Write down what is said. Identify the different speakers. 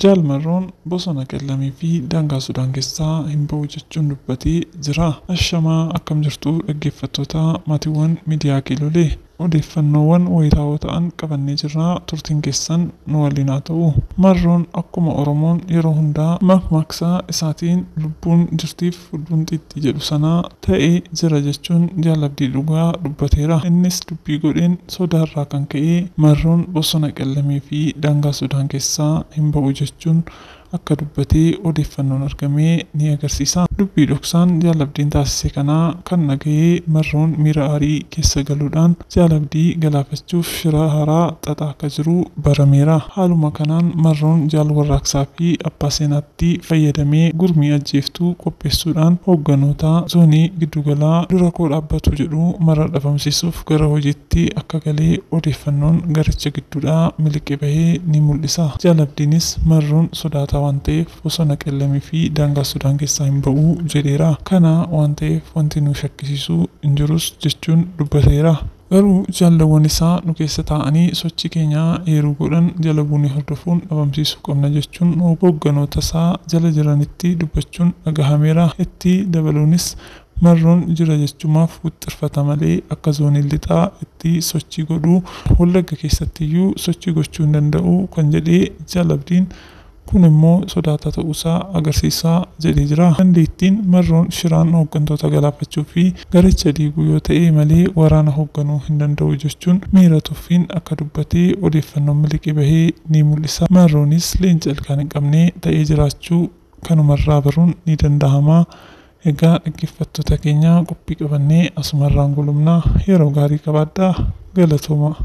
Speaker 1: Jaalmarroon bosona qellamii fi daangaa Sudaan keessaa hin ba'u jechuun dubbatee jira. Ashamaa akkam jirtu dhaggeeffattoota maatiiwwan miidiyaa Kiilolee. Odeeffannoowwan wayitaawoo ta'an qabannee jirra, turtiin keessan nu waliin haa ta'u. Marroon akkuma Oromoon yeroo hundaa makmaaksaa isaatiin lubbuun jirtiif lubbuun xiixxii jedhu sanaa ta'ee jira jechuun jaalabdii dhugaa dubbateera. Innis dubbii godheen sodaarraa kan ka'ee marroon bosona qellamii fi daangaa Sudaan keessaa hin ba'u jechuun akka dubbatee odeeffannoon argamee ni agarsiisa. Dubbii dhoksaan jaalabdiin taasise kanaa kan dhaga'ee marroon miira aarii keessa galuudhaan jaalabdii galaafachuuf shira haaraa xaxaa akka jiru barameera. Haaluma kanaan marroon jaal warraaqsaa fi abbaa seenaatti fayyadamee gurmii ajjeeftuu qopheessuudhaan hoogganoota zoonii giddugalaa dura koo dhaabbatu jedhu mara dhabamsiisuuf gara hojiitti akka galee odeeffannoon garicha gidduudhaa miliqee bahee ni mul'isa. Jaalabdiinis marroon sodaataa waan ta'eef bosona qellamii fi daangaa Sudaan keessaa hin ba'u jedheera. Kana waan ta'eef wanti nu shakkisiisu hin jirus jechuun dubbateera. Garuu jaalawwan isaa nu keessa taa'anii sochii keenyaa eeruu godhan jala buunee hordofuun dhabamsiisuu qabna jechuun hoogganoota isaa jala jiranitti dubbachuun dhagahameera. Itti dabaluunis marroon jira jechumaaf wixxirfata malee akka zoonii lixaa itti sochii godhuu Wallagga keessattiyyuu sochii gochuu hin danda'u kan jedhee jaalabdiin kun immoo sodaata ta'uusaa agarsiisaa jedhee jira. Dandeettiin marroon shiraan hooggantoota galaafachuu fi garicha diiguu yoo ta'e malee waraana hoogganuu hin danda'u jechuun miira tuffiin akka dubbatee odeeffannoon miliqee bahee ni mul'isa. Marroonis leenca ilkaan hin qabne ta'ee jiraachuu kanumarraa baruun ni danda'ama. Egaa dhaggeeffattoota keenya qophii qabannee asumarraan gulumnaa yeroo gaarii qabaadhaa. Galatooma.